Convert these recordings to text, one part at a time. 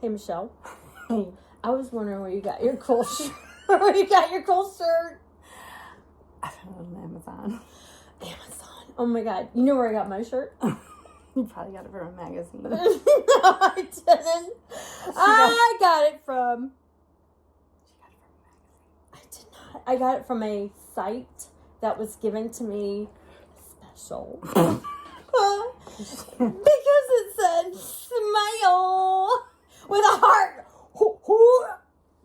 Hey, Michelle. I was wondering where you got your cool shirt. Where you got your cool shirt? I found it on Amazon. Amazon. Oh my God. You know where I got my shirt? You probably got it from a magazine. No, I didn't. I got it from... I did not. I got it from a site that was given to me special. Because it said smile with a heart.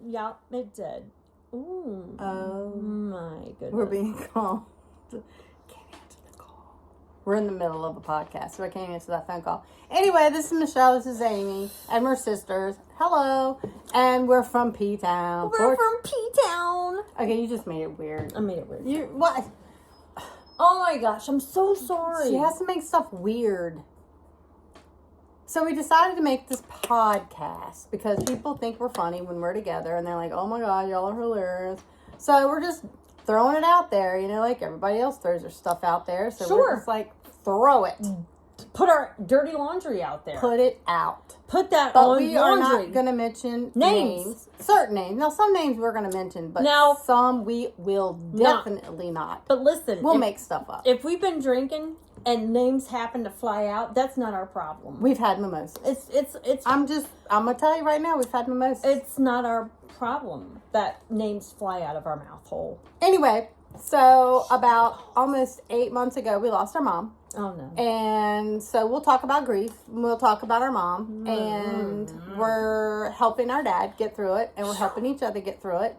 Yeah, it did. Ooh. Oh my goodness. We're being called. Can't answer the call. We're in the middle of a podcast, so I can't answer that phone call. Anyway, this is Michelle, this is Aimee, and we're sisters. Hello. And we're from P-Town. We're from P-Town. Okay, you just made it weird. I made it weird. You what? Oh my gosh, I'm so sorry. She has to make stuff weird. So we decided to make this podcast because people think we're funny when we're together, and they're like, oh my God, y'all are hilarious. So we're just throwing it out there, you know, like everybody else throws their stuff out there. So we're just like, throw it. Put our dirty laundry out there. Put it out. Put that but on we laundry. are not going to mention names. Certain names. Now, some names we're going to mention, but now, some we will definitely not. But listen. We'll make stuff up. If we've been drinking and names happen to fly out, that's not our problem. We've had mimosas. It's I'm going to tell you right now, we've had mimosas. It's not our problem that names fly out of our mouth hole. Anyway, so about almost 8 months ago, we lost our mom. Oh, no. And so we'll talk about grief. We'll talk about our mom. And we're helping our dad get through it. And we're helping each other get through it.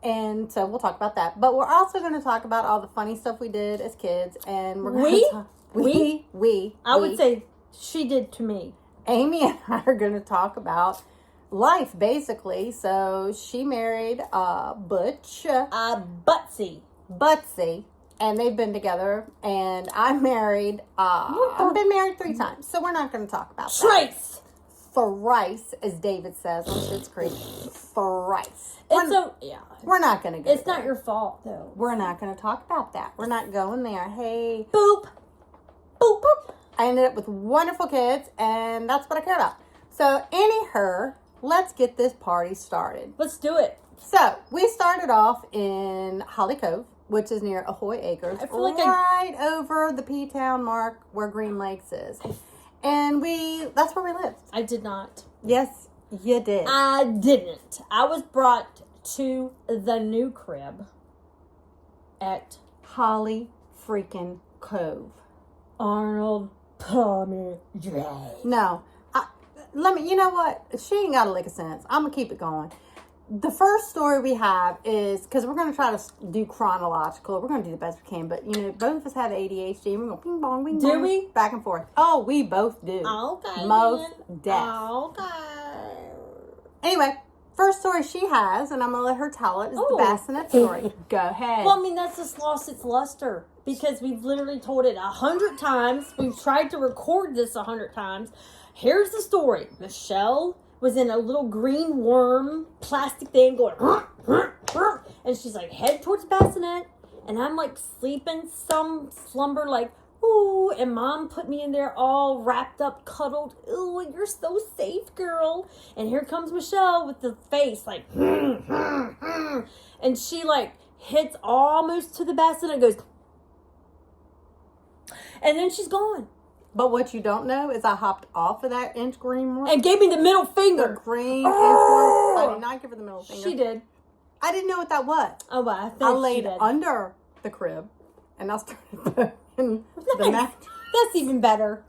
And so we'll talk about that. But we're also going to talk about all the funny stuff we did as kids. And we're going to talk... I would say she did to me. Aimee and I are going to talk about life, basically. So she married Butch. Butsy. And they've been together. And I'm married. I've been married 3 times. So we're not going to talk about that. Thrice, as David says on Schitt's Creek. Thrice. We're not going to go It's there. Not your fault, though. We're not going to talk about that. We're not going there. Hey. Boop. Boop, boop. I ended up with wonderful kids, and that's what I care about. So, anyhow, let's get this party started. Let's do it. So, we started off in Holly Cove, which is near Ahoy Acres, right over the P-Town mark where Green Lakes is. And that's where we lived. I did not. Yes, you did. I didn't. I was brought to the new crib at Holly freaking Cove. Arnold Palmer Drive. No. You know what? She ain't got a lick of sense. I'm going to keep it going. The first story we have is, because we're going to try to do chronological. We're going to do the best we can. But, you know, both of us have ADHD. We're going ping pong, ping pong. Do we? Back and forth. Oh, we both do. Okay. Most deaf. Okay. Anyway, first story she has, and I'm going to let her tell it, is the bassinet story. Go ahead. Well, I mean, that's just lost its luster. Because we've literally told it 100 times. We've tried to record this 100 times. Here's the story. Michelle was in a little green worm plastic thing going, and she's like, head towards bassinet, and I'm like sleeping some slumber like, ooh, and Mom put me in there all wrapped up, cuddled. Ooh, you're so safe, girl. And here comes Michelle with the face like, and she like hits almost to the bassinet and goes, and then she's gone. But what you don't know is I hopped off of that inch green worm. And gave me the middle finger. The green inch worm. I did not give her the middle finger. She did. I didn't know what that was. Oh, well, I think I laid under the crib, and I started putting the mattress. That's even better.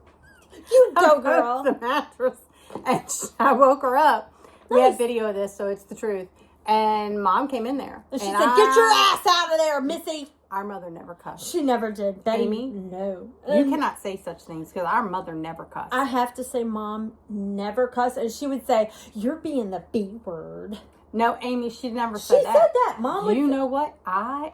You go, girl. The mattress, and I woke her up. Nice. We had video of this, so it's the truth. And Mom came in there. And she said, get your ass out of there, Missy. Our mother never cussed. She never did. Aimee? No. You cannot say such things because our mother never cussed. I have to say Mom never cussed. And she would say, you're being the B word. No, Aimee, she never said that. She said that. Mom would. You know what? I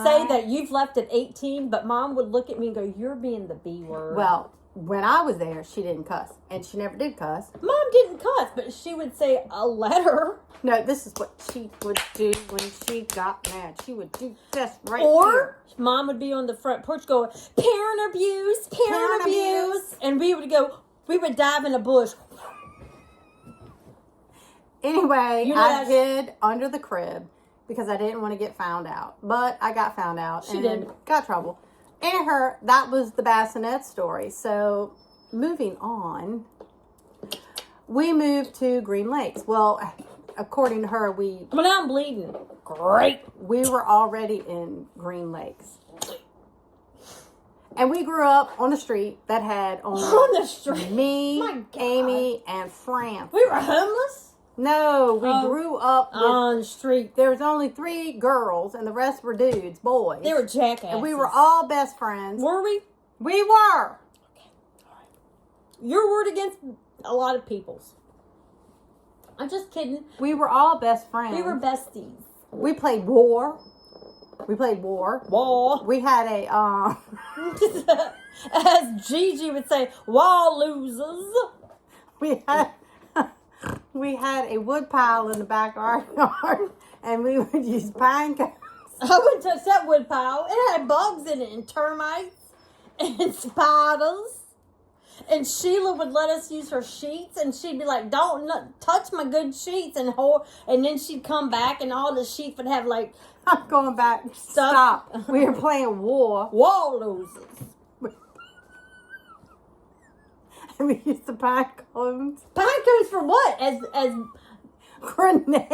say that you've left at 18, but Mom would look at me and go, you're being the B word. Well, when I was there, she didn't cuss. And she never did cuss. Mom didn't cuss, but she would say a letter. No, this is what she would do when she got mad. She would do this right Or here. Mom would be on the front porch going, parent abuse. And we would dive in a bush. Anyway, You know I that's- hid under the crib because I didn't want to get found out. But I got found out She and did. got trouble. That was the bassinet story. So, moving on, we moved to Green Lakes. Well, according to her, Well, now I'm bleeding. Great. we were already in Green Lakes. And we grew up on a street that had only On the street. me, My God. Amy, and France. We were homeless No, we Oh. grew up with, on the street. there was only 3 girls and the rest were dudes, boys. They were jackasses. And we were all best friends. Were we? We were. Your word against a lot of people's. I'm just kidding. We were all best friends. We were besties. We played war. We played war. Wall. We had a, As Gigi would say, wall losers. we had a wood pile in the back of our yard, and we would use pine cones. I wouldn't touch that wood pile. It had bugs in it and termites and spiders. And Sheila would let us use her sheets, and she'd be like, "Don't touch my good sheets," and then she'd come back, and all the sheets would have like I'm going back. Stuff. Stop. We were playing war. wall losers. And we used the pine cones. Pine cones for what? As Grenades.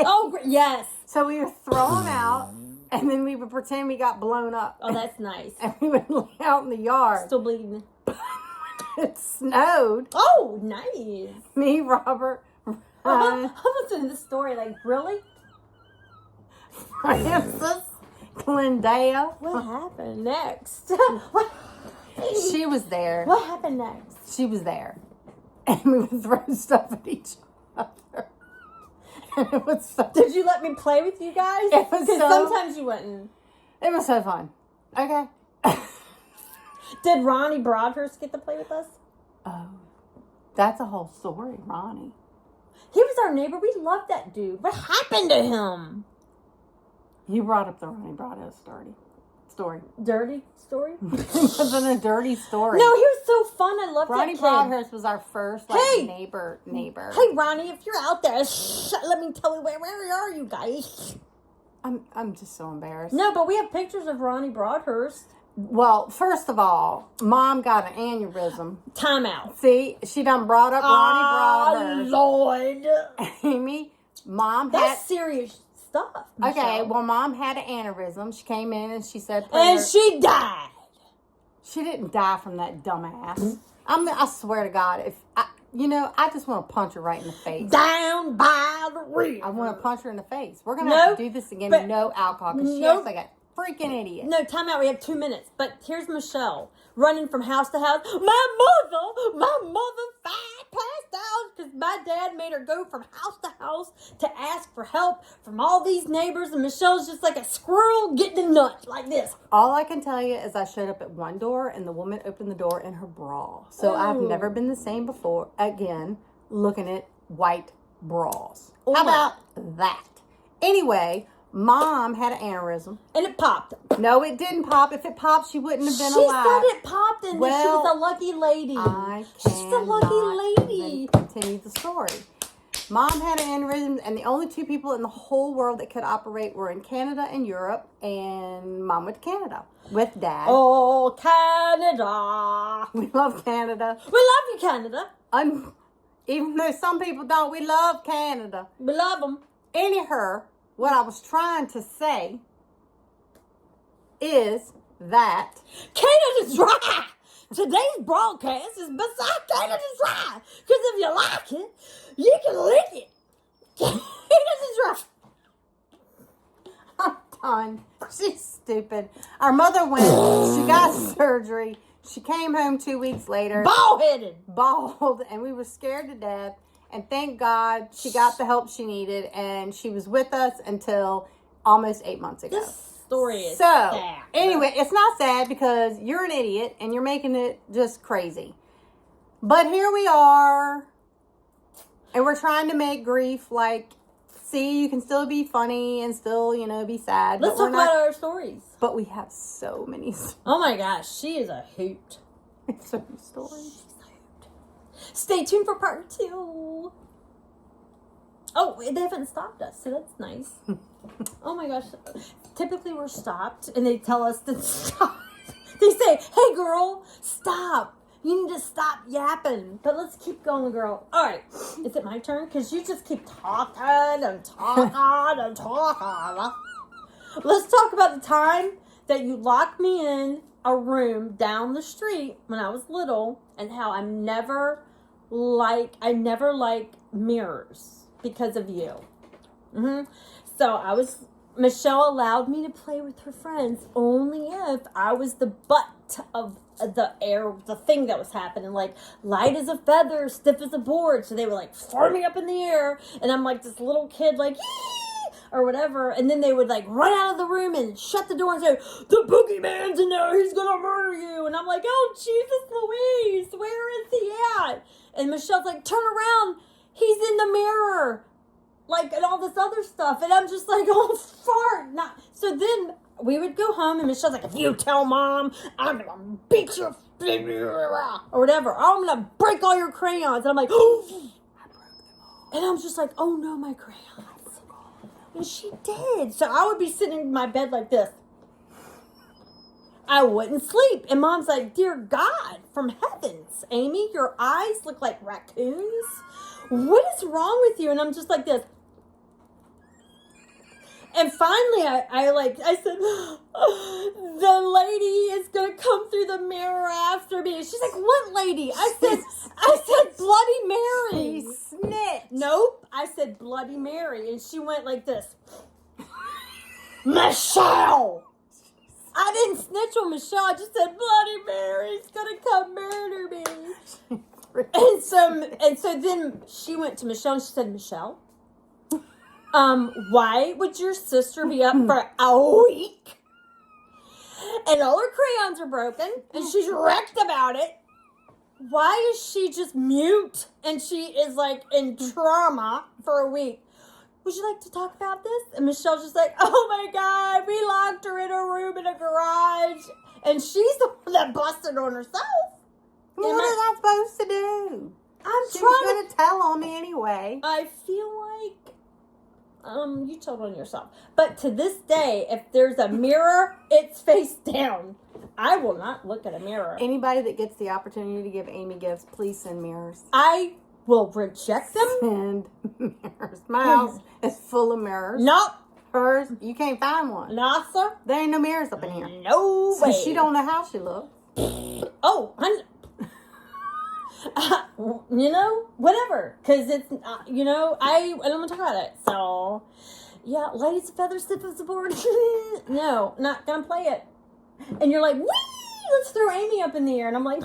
yes. So we would throw them out, and then we would pretend we got blown up. Oh, that's nice. And we would lay out in the yard. Still bleeding. It snowed. Oh, nice. Me, Robert, I'm listening to this story like, really? Francis, Glendale. What happened next? She was there. What happened next? She was there. And we would throw stuff at each other. And it was so, Did you let me play with you guys? It was Because so- sometimes you wouldn't. it was so fun. Okay. Did Ronnie Broadhurst get to play with us? Oh, that's a whole story, Ronnie. He was our neighbor. We loved that dude. What happened to him? You brought up the Ronnie Broadhurst story. Dirty story? It wasn't a dirty story. No, he was so fun. I loved Ronnie that kid. Broadhurst was our first Hey! neighbor. Hey, Ronnie, if you're out there, let me tell you, where are you guys? I'm just so embarrassed. No, but we have pictures of Ronnie Broadhurst. Well, first of all, Mom got an aneurysm. Time out. See, she done brought up Ronnie Broadhurst. Lord. Amy, Mom That's serious stuff. had... Okay, Michelle. well, Mom had an aneurysm. She came in and she said... And she died. She didn't die from that dumbass. I swear to God, I just want to punch her right in the face. Down by the river. I want to punch her in the face. We're going to No, have to do this again. but- No alcohol, because she Nope. acts like a freaking idiot. No, time out. We have 2 minutes. But here's Michelle running from house to house. My mother passed out because my dad made her go from house to house to ask for help from all these neighbors. And Michelle's just like a squirrel getting a nut like this. All I can tell you is I showed up at one door and the woman opened the door in her bra. So I've Ooh. never been the same before again looking at white bras. Oh How my. about that? Anyway, Mom had an aneurysm. And it popped. No, it didn't pop. If it popped, she wouldn't have been She alive. said it popped and that she Well, was a lucky lady. I She's a lucky cannot lady. even continue the story. Mom had an aneurysm, and the only 2 people in the whole world that could operate were in Canada and Europe, and Mom went to Canada with Dad. Oh, Canada. We love Canada. We love you, Canada. Even though some people don't, we love Canada. We love them. Anyhow, what I was trying to say is that Canada's Dry. Today's broadcast is beside Canada's Dry. Because if you like it, you can lick it. Canada's Dry. I'm done. She's stupid. Our mother went, she got surgery. She came home 2 weeks later. Bald-headed. Bald, and we were scared to death. And thank God she got the help she needed, and she was with us until almost 8 months ago. This story is So, sad. anyway, it's not sad because you're an idiot and you're making it just crazy. But here we are, and we're trying to make grief like, see, you can still be funny and still, be sad. Let's but talk about our stories. But we have so many Oh my gosh, she is a hoot. stories. Stay tuned for part 2. Oh, they haven't stopped us, so that's nice. Oh my gosh. Typically we're stopped and they tell us to stop. They say, hey girl, stop. You need to stop yapping. But let's keep going, girl. All right. Is it my turn? Because you just keep talking and talking and talking. Let's talk about the time that you locked me in a room down the street when I was little and how I never like mirrors because of you. So Michelle allowed me to play with her friends only if I was the butt of the thing that was happening, like light as a feather, stiff as a board. So they would like throw me up in the air, and I'm like this little kid, like yee! Or whatever. And then they would like run out of the room and shut the door and say, "The boogeyman's in there. He's gonna murder you." And I'm like, "Oh Jesus Louise, where is he at?" And Michelle's like, "Turn around. He's in the mirror." Like, and all this other stuff. And I'm just like, oh, fart. Not. So then we would go home, and Michelle's like, if you tell Mom, I'm going to beat your... or whatever. Or I'm going to break all your crayons. And I'm like, oh. I broke them all. And I'm just like, oh, no, my crayons. And she did. So I would be sitting in my bed like this. I wouldn't sleep. And Mom's like, dear God, from heavens, Aimee, your eyes look like raccoons. What is wrong with you? And I'm just like this. And finally, I said, the lady is going to come through the mirror after me. And she's like, what lady? I said, Bloody Mary. She snitched. Nope. I said, Bloody Mary. And she went like this. Michelle. I didn't snitch on Michelle. I just said, Bloody Mary's going to come murder me. And so then she went to Michelle and she said, Michelle, why would your sister be up for a week? And all her crayons are broken and she's wrecked about it. Why is she just mute and she is like in trauma for a week? Would you like to talk about this? And Michelle's just like, oh my God, we locked her in a room in a garage. And she's the one that busted on herself. What is that supposed to do? She's going to tell on me anyway. I feel like you told on yourself. But to this day, if there's a mirror, it's face down. I will not look at a mirror. Anybody that gets the opportunity to give Aimee gifts, please send mirrors. I will reject them. Send mirrors. My house is full of mirrors. Nope. Hers, you can't find one. Nah, sir. There ain't no mirrors up in here. No way. So she don't know how she looks. Oh, whatever. Because it's, I don't want to talk about it. So, yeah, ladies of feathers, stiff as a board. No, not going to play it. And you're like, whee, let's throw Aimee up in the air. And I'm like,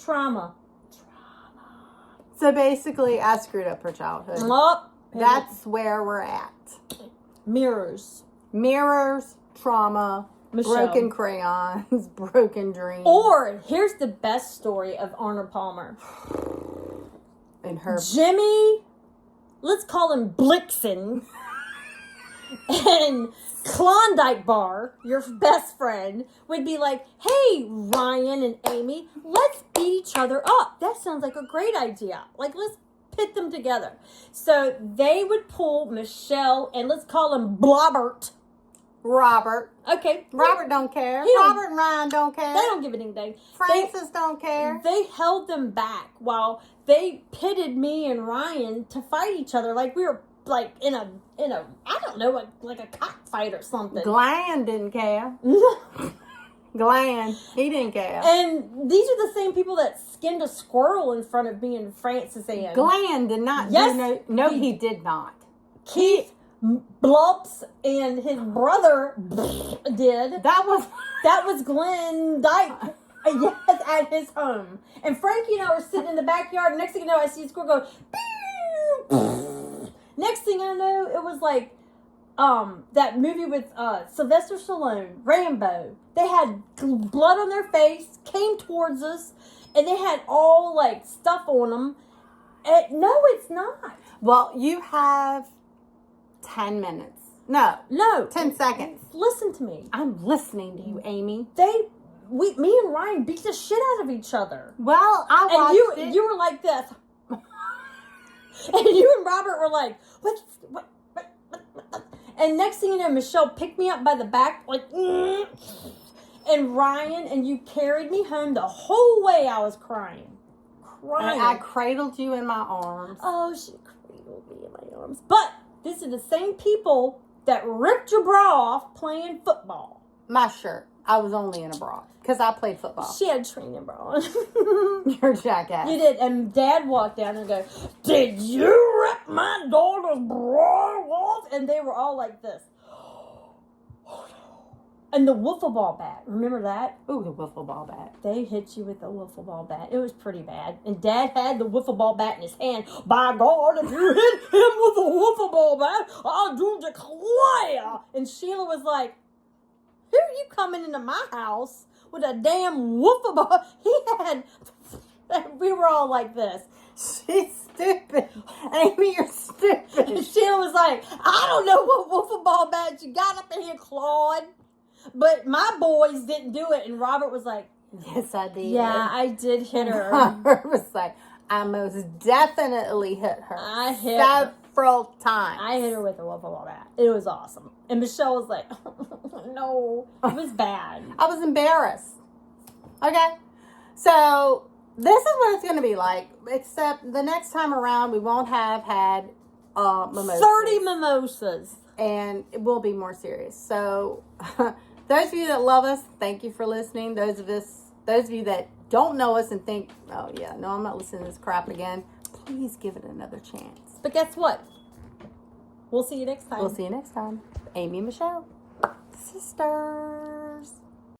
trauma. So basically, I screwed up her childhood. Oh, that's where we're at. Mirrors, trauma, Michelle. Broken crayons, broken dreams. Or here's the best story of Arnold Palmer. And her Jimmy, let's call him Blixen, and Klondike Bar, your best friend, would be like, hey, Ryan and Aimee, let's beat each other up. That sounds like a great idea. Like, let's pit them together. So they would pull Michelle, and let's call him Robert. Okay. Robert don't care. Robert and Ryan don't care. They don't give a ding dang. Francis don't care. They held them back while they pitted me and Ryan to fight each other like we were like in a I don't know, like a cockfight or something. Glenn didn't care. Glenn, he didn't care. And these are the same people that skinned a squirrel in front of me and Francis and Glenn did not. Yes, no, he did not. Keith Blumps and his brother did. That was Glenn Dyke. Yes, at his home. And Frankie and I were sitting in the backyard. And next thing you know, I see a squirrel go. Next thing I know, it was like that movie with Sylvester Stallone, Rambo. They had blood on their face, came towards us, and they had all like stuff on them. No, it's not. Well, you have 10 minutes. No, 10 seconds. Listen to me. I'm listening to you, Aimee. Me and Ryan beat the shit out of each other. Well, I watched it. You were like this. And you and Robert were like, what? And next thing you know, Michelle picked me up by the back, like, and Ryan, and you carried me home the whole way. I was crying. And I cradled you in my arms. Oh, she cradled me in my arms. But these are the same people that ripped your bra off playing football. My shirt. I was only in a bra because I played football. She had a training bra on. You're a jackass. You did. And Dad walked down and go, did you rip my daughter's bra off? And they were all like this. And the wiffle ball bat. Remember that? Ooh, the wiffle ball bat. They hit you with the wiffle ball bat. It was pretty bad. And Dad had the wiffle ball bat in his hand. By God, if you hit him with a wiffle ball bat, I do declare. And Sheila was like, who are you coming into my house with a damn wiffle ball? We were all like this. She's stupid. Aimee, you're stupid. And Sheila was like, I don't know what wiffle ball bat you got up in here, Claude. But my boys didn't do it. And Robert was like, yes, I did. yeah, I did hit her. Robert was like, I most definitely hit her. I hit her several times. I hit her with a wiffle ball bat. It was awesome. And Michelle was like, no, it was bad. I was embarrassed. Okay. So this is what it's going to be like, except the next time around we won't have had mimosas. 30 mimosas. And it will be more serious. So those of you that love us, thank you for listening. Those of you that don't know us and think, oh yeah, no, I'm not listening to this crap again, please give it another chance. But guess what? We'll see you next time. We'll see you next time. Aimee and Michelle. Sister.